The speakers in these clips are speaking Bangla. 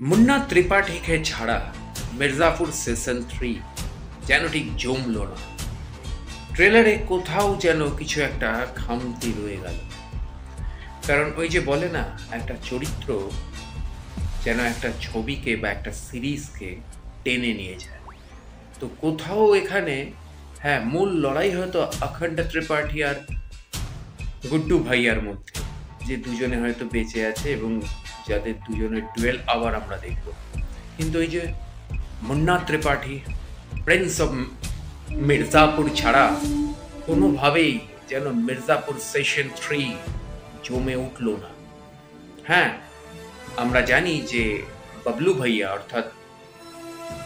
মুন্না ত্রিপাঠীকে ছাড়া মির্জাপুর সেশন 3 যেন ঠিক জমল না। ট্রেলারে কোথাও যেন কিছু একটা খামতি রয়ে গেল। কারণ ওই যে বলে না, একটা চরিত্র যেন একটা ছবিকে বা একটা সিরিজকে টেনে নিয়ে যায়। তো কোথাও এখানে হ্যাঁ, মূল লড়াই হয়তো অখণ্ড ত্রিপাঠী আর গুড্ডু ভাইয়ার মধ্যে, যে দুজনে হয়তো বেঁচে আছে এবং যাদের দুজনের ডুয়েল আবার আমরা দেখব। কিন্তু ওই যে মুন্না ত্রিপাঠী, প্রিন্স অফ মির্জাপুর ছাড়া কোনোভাবেই যেন মির্জাপুর সেশন 3 জমে উঠল না। হ্যাঁ, আমরা জানি যে বাবলু ভাইয়া অর্থাৎ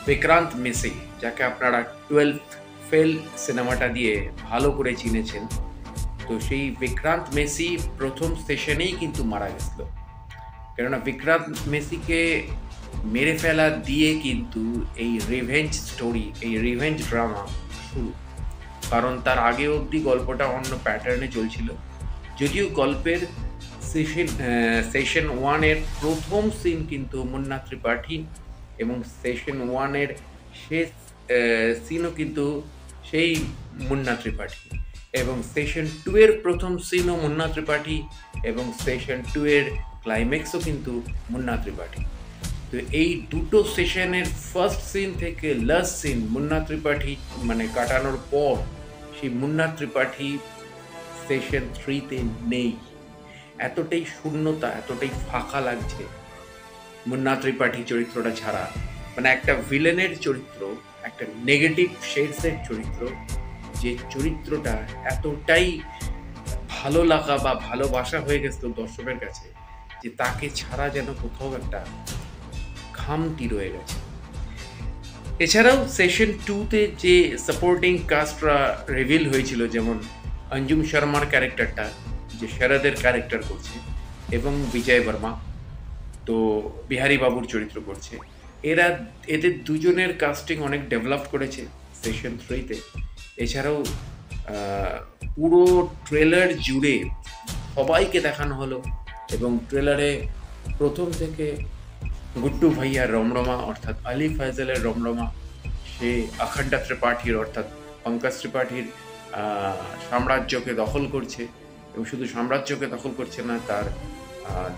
বিক্রান্ত মেসি, যাকে আপনারা 12th ফেল সিনেমাটা দিয়ে ভালো করে চিনেছেন, তো সেই বিক্রান্ত মেসি প্রথম সেশনেই কিন্তু মারা গেছিল। কেননা বিক্রান্ত মেসিকে মেরে ফেলা দিয়ে কিন্তু এই রিভেঞ্জ স্টোরি, এই রিভেঞ্জ ড্রামা শুরু। কারণ তার আগে অবধি গল্পটা অন্য প্যাটার্নে চলছিল। যদিও গল্পের সেশন 1-এর প্রথম সিন কিন্তু মুন্না ত্রিপাঠী এবং সেশন 1-এর শেষ সিনও কিন্তু সেই মুন্না ত্রিপাঠী, এবং সেশন 2-এর প্রথম সিনও মুন্না ত্রিপাঠী, এবং সেশন 2-এর ক্লাইম্যাক্সও কিন্তু মুন্না ত্রিপাঠী। তো এই দুটো সেশনের ফার্স্ট সিন থেকে লাস্ট সিন মুন্না ত্রিপাঠী মানে কাটানোর পর সেই মুন্না ত্রিপাঠী সেশন 3-তে নেই। এতটাই শূন্যতা, এতটাই ফাঁকা লাগছে মুন্না ত্রিপাঠী চরিত্রটা ছাড়া। মানে একটা ভিলেনের চরিত্র, একটা নেগেটিভ শেডসের চরিত্র, যে চরিত্রটা এতটাই ভালো লাগা বা ভালোবাসা হয়ে গেছিল দর্শকের কাছে, যে তাকে ছাড়া যেন কোথাও একটা খামতি রয়ে গেছে। এছাড়াও সেশন 2-তে যে সাপোর্টিং কাস্টরা রিভিল হয়েছিল, যেমন অঞ্জুম শর্মার ক্যারেক্টারটা যে শরদের ক্যারেক্টার করছে, এবং বিজয় বর্মা তো বিহারী বাবুর চরিত্র করছে, এদের দুজনের কাস্টিং অনেক ডেভেলপ করেছে সেশন 3-তে। এছাড়াও পুরো ট্রেলার জুড়ে সবাইকে দেখানো হলো, এবং ট্রেলারে প্রথম থেকে গুড্ডু ভাইয়ার রমরমা অর্থাৎ আলী ফাইজালের রমরমা, সে অখণ্ড ত্রিপাঠীর অর্থাৎ পঙ্কজ ত্রিপাঠীর সাম্রাজ্যকে দখল করছে, এবং শুধু সাম্রাজ্যকে দখল করছে না, তার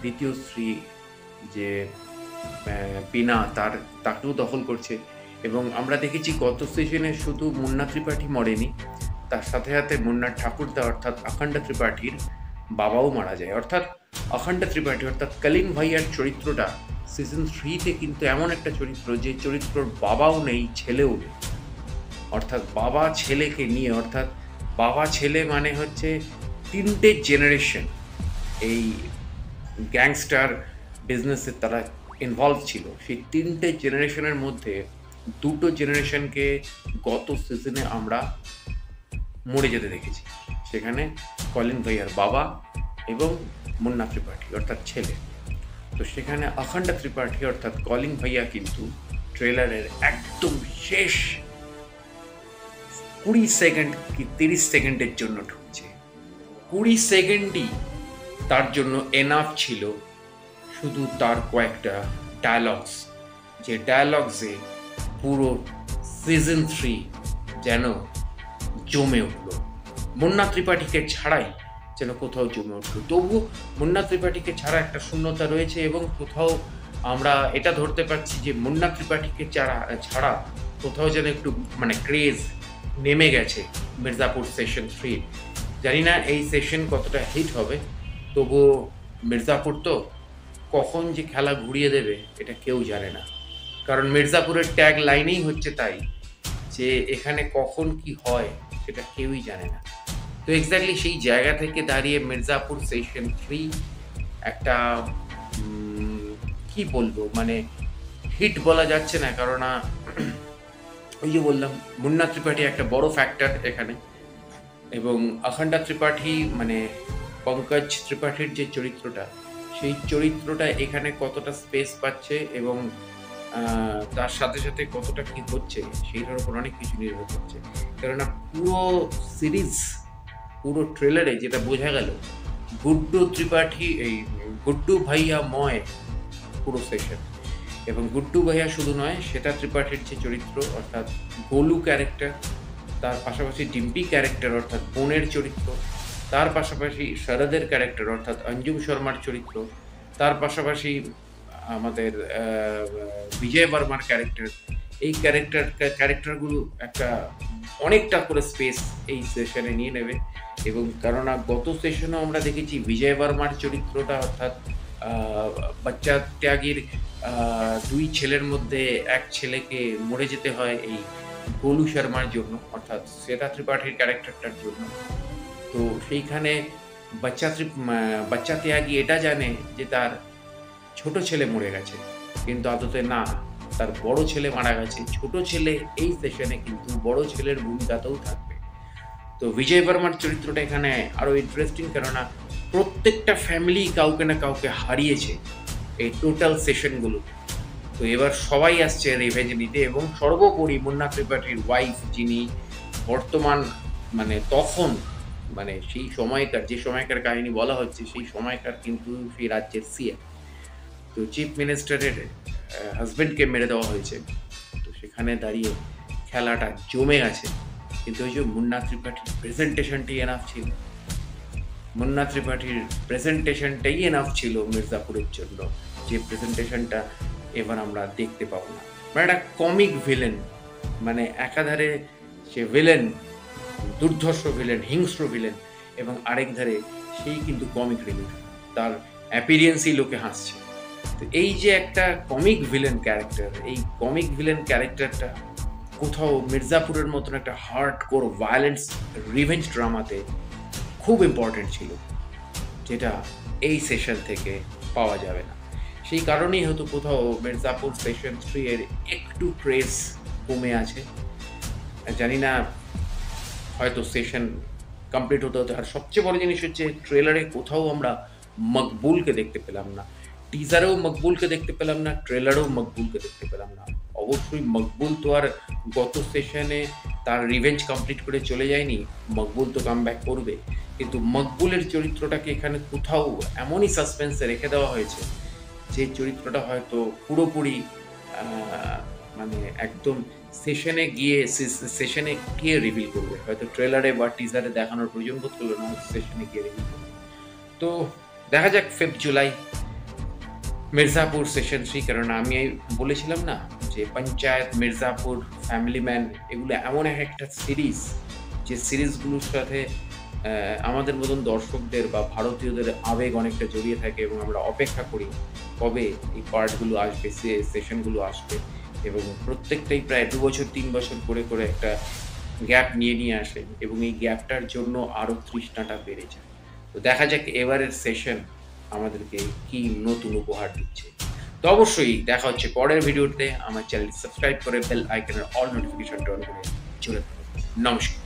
দ্বিতীয় স্ত্রী যে পিনা তাকেও দখল করছে। এবং আমরা দেখেছি গত সিজনে শুধু মুন্না ত্রিপাঠী মরেনি, তার সাথে সাথে মুন্নার ঠাকুরদা অর্থাৎ অখণ্ড ত্রিপাঠীর বাবাও মারা যায়। অর্থাৎ অখণ্ড ত্রিপাঠী অর্থাৎ কলিম ভাইয়ার চরিত্রটা সিজন 3-তে কিন্তু এমন একটা চরিত্র, যে চরিত্রর বাবাও নেই, ছেলেও নেই। অর্থাৎ বাবা ছেলেকে নিয়ে, অর্থাৎ বাবা ছেলে মানে হচ্ছে 3টে জেনারেশন এই গ্যাংস্টার বিজনেসে তারা ইনভলভ ছিল। সেই 3টে জেনারেশনের মধ্যে 2টো জেনারেশনকে গত সিজনে আমরা মরে যেতে দেখেছি। সেখানে কলিন ভাইয়ার বাবা এবং মুন্না ত্রিপাঠী অর্থাৎ ছেলে। তো সেখানে অখণ্ড ত্রিপাঠী অর্থাৎ কলিং ভাইয়া কিন্তু ট্রেলারের একদম শেষ 20 সেকেন্ড কি 30 সেকেন্ডের জন্য ঢুকছে। 20 সেকেন্ডই তার জন্য এনাফ ছিল, শুধু তার কয়েকটা ডায়ালগস, যে ডায়ালগসে পুরো সিজন 3 যেন জমে উঠল। মুন্না ত্রিপাঠীকে ছাড়াই যেন কোথাও জমে উঠল। তবুও মুন্না ত্রিপাঠীকে ছাড়া একটা শূন্যতা রয়েছে, এবং কোথাও আমরা এটা ধরতে পারছি যে মুন্না ত্রিপাঠীকে ছাড়া কোথাও যেন একটু মানে ক্রেজ নেমে গেছে মির্জাপুর সেশন 3। জানি না এই সেশন কতটা হিট হবে, তবুও মির্জাপুর তো কখন যে খেলা ঘুরিয়ে দেবে এটা কেউ জানে না। কারণ মির্জাপুরের ট্যাগ লাইনেই হচ্ছে তাই, যে এখানে কখন কি হয় সেটা কেউই জানে না। তো এক্স্যাক্টলি সেই জায়গা থেকে দাঁড়িয়ে মির্জাপুর সেশন 3 একটা কি বলবো, মানে হিট বলা যাচ্ছে না, কারণ ওই যে বললাম মুন্না ত্রিপাঠী একটা বড় ফ্যাক্টর এখানে, এবং অখণ্ড ত্রিপাঠী মানে পঙ্কজ ত্রিপাঠীর যে চরিত্রটা, সেই চরিত্রটা এখানে কতটা স্পেস পাচ্ছে, এবং তার সাথে সাথে কতটা কি হচ্ছে সেইটার উপর অনেক কিছু নির্ভর করছে। কেননা পুরো সিরিজ, পুরো ট্রেলারে যেটা বোঝা গেল, গুড্ডু ত্রিপাঠী এই গুড্ডু ভাইয়া ময় পুরো সেশন, এবং গুড্ডু ভাইয়া শুধু নয়, শ্বেতা ত্রিপাঠীর যে চরিত্র অর্থাৎ গোলু ক্যারেক্টার, তার পাশাপাশি ডিম্পি ক্যারেক্টার অর্থাৎ বোনের চরিত্র, তার পাশাপাশি শরদের ক্যারেক্টার অর্থাৎ অঞ্জুম শর্মার চরিত্র, তার পাশাপাশি আমাদের বিজয় বর্মার ক্যারেক্টার, এই ক্যারেক্টারগুলো একটা অনেকটা করে স্পেস এই সেশনে নিয়ে নেবে। এবং কেননা গত সেশনেও আমরা দেখেছি বিজয় বর্মার চরিত্রটা অর্থাৎ বাচ্চা ত্যাগীর দুই ছেলের মধ্যে এক ছেলেকে মরে যেতে হয় এই গোলু শর্মার জন্য অর্থাৎ শ্বেতা ত্রিপাঠীর ক্যারেক্টারটার জন্য। তো সেইখানে বাচ্চা ত্যাগী এটা জানে যে তার ছোট ছেলে মরে গেছে, কিন্তু আদতে না, তার বড় ছেলে মারা গেছে। ছোট ছেলে এই সেশনে কিন্তু বড় ছেলের ভূমিকাতেও থাকবে। তো বিজয় বর্মার চরিত্রটা এখানে আরো ইন্টারেস্টিং, কেননা প্রত্যেকটা ফ্যামিলি কাউকে না কাউকে হারিয়েছে এই টোটাল সেশনগুলো। তো এবার সবাই আসছে রিভেঞ্জ নিতে, এবং সর্বোপরি মুন্না ত্রিপাঠীর ওয়াইফ, যিনি বর্তমান তখন সেই সময়কার যে সময়কার কাহিনী বলা হচ্ছে সেই সময়কার কিন্তু সেই রাজ্যের সিএম। তো চিফ মিনিস্টারের হাজব্যান্ডকে মেরে দেওয়া হয়েছে। তো সেখানে দাঁড়িয়ে খেলাটা জমে গেছে, কিন্তু ওই যে মুন্না ত্রিপাঠীর প্রেজেন্টেশনটাই এনাফ ছিল। মুন্না ত্রিপাঠীর প্রেজেন্টেশনটাই এনাফ ছিল মির্জাপুরের জন্য, যে প্রেজেন্টেশনটা এবার আমরা দেখতে পাবো না। একটা কমিক ভিলেন, একাধারে সে ভিলেন, দুর্ধর্ষ ভিলেন, হিংস্র ভিলেন, এবং আরেক ধারে সেই কিন্তু কমিক রিলিফ, তার অ্যাপিরিয়েন্সই লোকে হাসছে। তো এই যে একটা কমিক ভিলেন ক্যারেক্টার, এই কমিক ভিলেন ক্যারেক্টারটা কোথাও মির্জাপুরের মতন একটা হার্ড কোর ভায়োলেন্স রিভেঞ্জ ড্রামাতে খুব ইম্পর্টেন্ট ছিল, যেটা এই সেশন থেকে পাওয়া যাবে না। সেই কারণেই হয়তো কোথাও মির্জাপুর সেশন 3 এর একটু ক্রেজ কমে আছে, জানি না, হয়তো সেশন কমপ্লিট হতে হতে। আর সবচেয়ে বড় জিনিস হচ্ছে ট্রেলারে কোথাও আমরা মকবুলকে দেখতে পেলাম না, টিজারেও মকবুলকে দেখতে পেলাম না, ট্রেলারেও মকবুলকে দেখতে পেলাম না। অবশ্যই মকবুল তো আর গত সেশনে তার রিভেঞ্জ কমপ্লিট করে চলে যায়নি, মকবুল তো কামব্যাক করবে, কিন্তু মকবুলের চরিত্রটাকে এখানে কোথাও এমনই সাসপেন্সে রেখে দেওয়া হয়েছে যে চরিত্রটা হয়তো পুরোপুরি একদম সেশনে গিয়ে রিভিল করবে, হয়তো ট্রেলারে বা টিজারে দেখানোর প্রয়োজন বোধ করলো না, সেশনে গিয়ে রিভিল করবে। তো দেখা যাক 5 জুলাই মির্জাপুর সেশন 3, কারণ আমি বলেছিলাম না যে পঞ্চায়েত, মির্জাপুর, ফ্যামিলি ম্যান, এগুলো এমন একটা সিরিজ যে সিরিজগুলোর সাথে আমাদের মতন দর্শকদের বা ভারতীয়দের আবেগ অনেকটা জড়িয়ে থাকে, এবং আমরা অপেক্ষা করি কবে এই পার্টগুলো আসবে, সেশনগুলো আসবে, এবং প্রত্যেকটাই প্রায় 2 বছর 3 বছর করে করে একটা গ্যাপ নিয়ে আসে, এবং এই গ্যাপটার জন্য আরও তৃষ্ণাটা বেড়ে যায়। তো দেখা যাক এবারের সেশন আমাদেরকে কি নতুন উপহার দিচ্ছে। তো অবশ্যই দেখা হচ্ছে পরের ভিডিওতে। আমার চ্যানেলটি সাবস্ক্রাইব করে বেল আইকনের অল নোটিফিকেশনটা অন করে চলে থাকুন। নমস্কার।